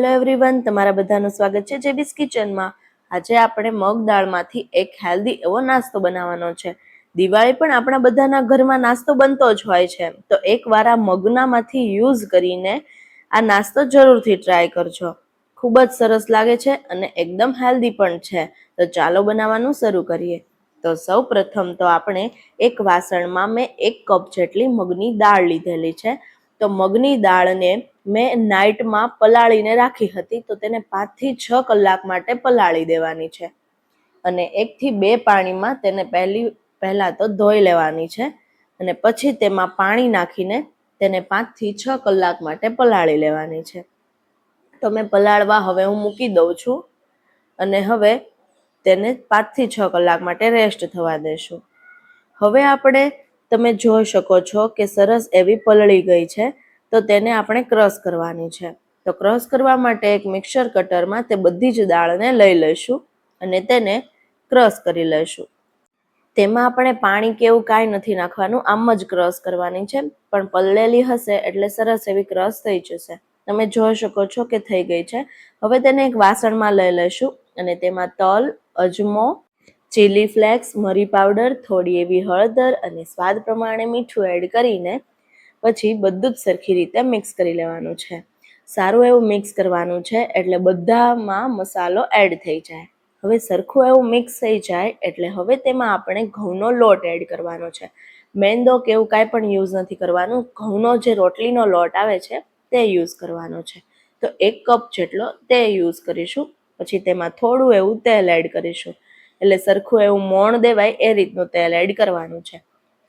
Hello everyone, તમારા બધાનું સ્વાગત છે જેબીસ કિચનમાં. આજે આપણે મગ દાળમાંથી એક હેલ્ધી એવો નાસ્તો બનાવવાનો છે. દિવાળી પણ આપણા બધાના ઘરમાં નાસ્તો બનતો જ હોય છે, તો એકવાર આ મગનામાંથી યુઝ કરીને આ નાસ્તો જરૂરથી ટ્રાય કરજો. ખૂબ જ સરસ લાગે છે અને એકદમ હેલ્ધી પણ છે. તો ચાલો બનાવવાનું શરૂ કરીએ. તો સૌ પ્રથમ તો આપણે એક વાસણમાં મેં 1 કપ જેટલી મગની દાળ લીધેલી છે. તો મગની દાળને મેં નાઇટમાં પલાળીને રાખી હતી, તો તેને 5 થી 6 કલાક માટે પલાળી દેવાની છે અને 1 થી 2 પાણીમાં તેને પહેલા તો ધોઈ લેવાની છે અને પછી તેમાં પાણી નાખીને તેને 5 થી 6 કલાક માટે પલાળી લેવાની છે. તો મેં પલાળવા હવે હું મૂકી દઉં છું અને હવે તેને 5 થી 6 કલાક માટે રેસ્ટ થવા દેશું. હવે આપણે તમે જોઈ શકો છો કે સરસ એવી પલળી ગઈ છે, તો તેને આપણે ક્રશ કરવાની છે. તો ક્રશ કરવા માટે એક મિક્સર કટરમાં તે બધી જ દાળને લઈ લઈશું અને તેને ક્રશ કરી લઈશું. તેમાં આપણે પાણી કે એવું કાંઈ નથી નાખવાનું, આમ જ ક્રશ કરવાની છે, પણ પલળેલી હશે એટલે સરસ એવી ક્રશ થઈ જશે. તમે જોઈ શકો છો કે થઈ ગઈ છે. હવે તેને એક વાસણમાં લઈ લઈશું અને તેમાં તલ, અજમો, ચીલી ફ્લેક્સ, મરી પાવડર, થોડી એવી હળદર અને સ્વાદ પ્રમાણે મીઠું એડ કરીને પછી બધું જ સરખી રીતે મિક્સ કરી લેવાનું છે. સારું એવું મિક્સ કરવાનું છે એટલે બધામાં મસાલો એડ થઈ જાય. હવે સરખું એવું મિક્સ થઈ જાય એટલે હવે તેમાં આપણે ઘઉંનો લોટ એડ કરવાનો છે. મેંદો કે એવું કાંઈ પણ યુઝ નથી કરવાનું, ઘઉંનો જે રોટલીનો લોટ આવે છે તે યુઝ કરવાનો છે. તો 1 કપ જેટલો તે યુઝ કરીશું. પછી તેમાં થોડું એવું તેલ એડ કરીશું, એટલે સરખું એવું મોણ દેવાય એ રીતનું તેલ એડ કરવાનું છે.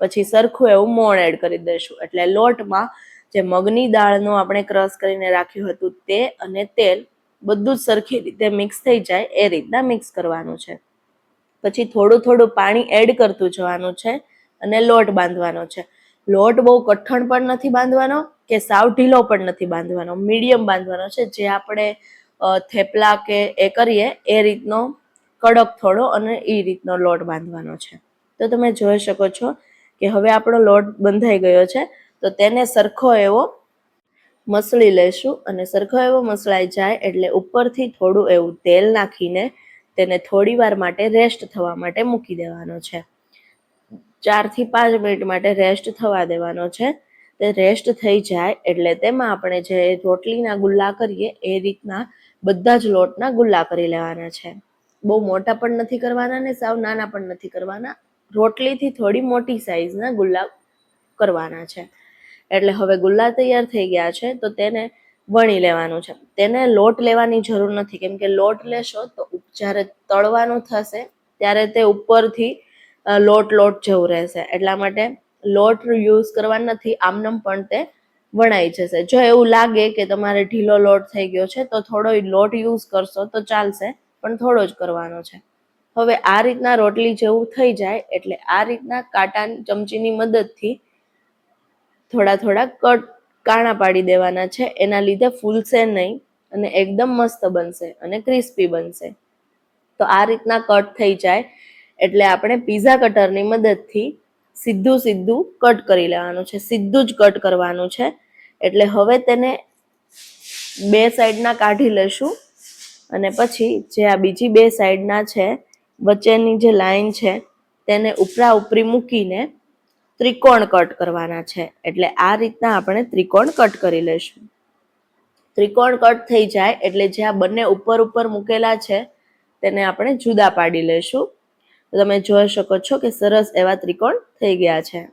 પછી સરખું એવું મોણ એડ કરી દઈશું એટલે લોટમાં જે મગની દાળનું આપણે ક્રશ કરીને રાખ્યું હતું તે અને તેલ બધું જ સરખી રીતે મિક્સ થઈ જાય એ રીતના મિક્સ કરવાનું છે. પછી થોડું થોડું પાણી એડ કરતું જવાનું છે અને લોટ બાંધવાનો છે. લોટ બહુ કઠણ પણ નથી બાંધવાનો કે સાવ ઢીલો પણ નથી બાંધવાનો, મીડિયમ બાંધવાનો છે, જે આપણે થેપલા કે એ કરીએ એ રીતનો કડક થોડો અને એ રીતનો લોટ બાંધવાનો છે. તો તમે જોઈ શકો છો કે હવે આપણો લોટ બંધાઈ ગયો છે. તો તેને સરખો એવો મસળી લેશું અને સરખો એવો મસળાઈ જાય એટલે ઉપરથી થોડું એવું તેલ નાખીને તેને થોડી વાર માટે રેસ્ટ થવા માટે મૂકી દેવાનો છે. 4 થી 5 મિનિટ માટે રેસ્ટ થવા દેવાનો છે. તે રેસ્ટ થઈ જાય એટલે તેમાં આપણે જે રોટલીના ગુલ્લા કરીએ એ રીતના બધા જ લોટના ગુલ્લા કરી લેવાના છે. બહુ મોટા પણ નથી કરવાના ને સાવ નાના પણ નથી કરવાના, રોટલીથી થોડી મોટી સાઈઝના ગુલ્લા કરવાના છે. એટલે હવે ગુલ્લા તૈયાર થઈ ગયા છે, તો તેને વણી લેવાનું છે. તેને લોટ લેવાની જરૂર નથી, કેમ કે લોટ લેશો તો જ્યારે તળવાનું થશે ત્યારે તે ઉપરથી લોટ જેવું રહેશે, એટલા માટે લોટ યુઝ કરવા નથી, આમનમ પણ તે વણાઈ જશે. જો એવું લાગે કે તમારે ઢીલો લોટ થઈ ગયો છે તો થોડો લોટ યુઝ કરશો તો ચાલશે, પણ થોડો જ કરવાનો છે. હવે આ રીતના રોટલી જેવું થઈ જાય એટલે આ રીતના કાંટાની ચમચીની મદદથી થોડા થોડા કાણા પાડી દેવાના છે. એના લીધે ફૂલશે નહીં અને એકદમ મસ્ત બનશે અને ક્રિસ્પી બનશે. તો આ રીતના કટ થઈ જાય એટલે આપણે પીઝા કટરની મદદથી સીધું કટ કરી લેવાનું છે. સીધું જ કટ કરવાનું છે. એટલે હવે તેને 2 સાઈડના કાઢી લેશું અને પછી જે આ બીજી 2 સાઈડના છે, વચ્ચેની જે લાઈન છે તેને ઉપરા ઉપરી મૂકીને ત્રિકોણ કટ કરવાના છે. એટલે આ રીતના આપણે ત્રિકોણ કટ કરી લઈશું. ત્રિકોણ કટ થઈ જાય એટલે જે આ બંને ઉપર મૂકેલા છે તેને આપણે જુદા પાડી લઈશું. તમે જોઈ શકો છો કે સરસ એવા ત્રિકોણ થઈ ગયા છે.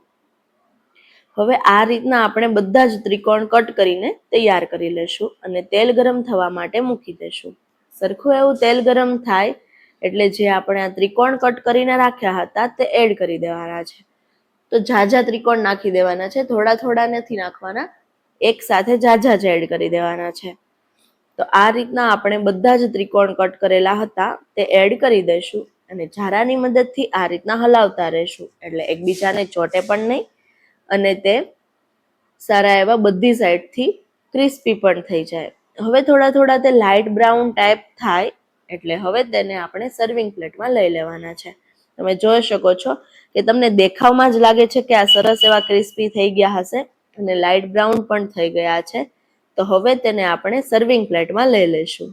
હવે આ રીતના આપણે બધા જ ત્રિકોણ કટ કરીને તૈયાર કરી લઈશું અને તેલ ગરમ થવા માટે મૂકી દઈશું. સરખું એવું તેલ ગરમ થાય એટલે જે આપણે આ ત્રિકોણ કટ કરીને રાખ્યા હતા તે એડ કરી દેવાના છે. તો ઝાઝા ત્રિકોણ નાખી દેવાના છે, થોડા નથી નાખવાના, એક સાથે ઝાઝા જ એડ કરી દેવાના છે. તો આ રીતના આપણે બધા જ ત્રિકોણ કટ કરેલા હતા તે એડ કરી દઈશું અને ઝારાની મદદથી આ રીતના હલાવતા રહેશું, એટલે એકબીજાને ચોટે પણ નહીં અને તે સારા એવા બધી સાઈડથી ક્રિસ્પી પણ થઈ જાય. હવે થોડા તે લાઇટ બ્રાઉન ટાઈપ થાય એટલે હવે તેને આપણે સર્વિંગ પ્લેટમાં લઈ લેવાના છે. તમે જોઈ શકો છો કે તમને દેખાવમાં જ લાગે છે કે આ સરસ એવા ક્રિસ્પી થઈ ગયા હશે અને લાઇટ બ્રાઉન પણ થઈ ગયા છે. તો હવે તેને આપણે સર્વિંગ પ્લેટમાં લઈ લઈશું.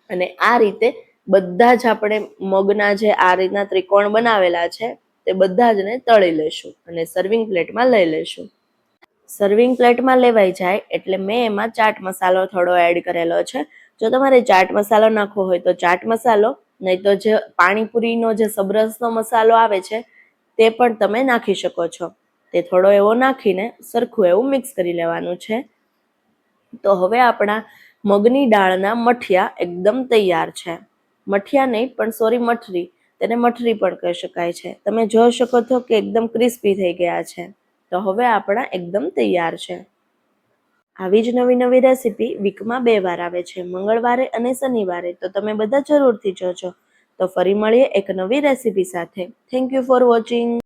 અને આ રીતે બધા જ આપણે મગના જે આ રીતના ત્રિકોણ બનાવેલા છે તે બધા જ ને તળી લેશું અને સર્વિંગ પ્લેટમાં લઈ લેશું. સર્વિંગ પ્લેટમાં લેવાઈ જાય એટલે મેં એમાં ચાટ મસાલો થોડો એડ કરેલો છે. જો તમારે ચાટ મસાલો નાખવો હોય તો ચાટ મસાલો, નહીં તો જે પાણીપુરીનો જે સબરસનો મસાલો આવે છે તે પણ તમે નાખી શકો છો. તે થોડો એવો નાખીને સરખું એવું મિક્સ કરી લેવાનું છે. તો હવે આપણા મગની દાળના મઠિયા એકદમ તૈયાર છે. મઠિયા નહીં પણ સોરી મઠરી, તેને મઠરી પણ કહી શકાય છે. તમે જોઈ શકો છો કે એકદમ ક્રિસ્પી થઈ ગયા છે. તો હવે આપણા એકદમ તૈયાર છે. આવી જ નવી નવી રેસીપી વીકમાં 2 વાર આવે છે, મંગળવારે અને શનિવારે. તો તમે બધા જરૂરથી જોજો. તો ફરી મળીએ એક નવી રેસીપી સાથે. Thank you for watching.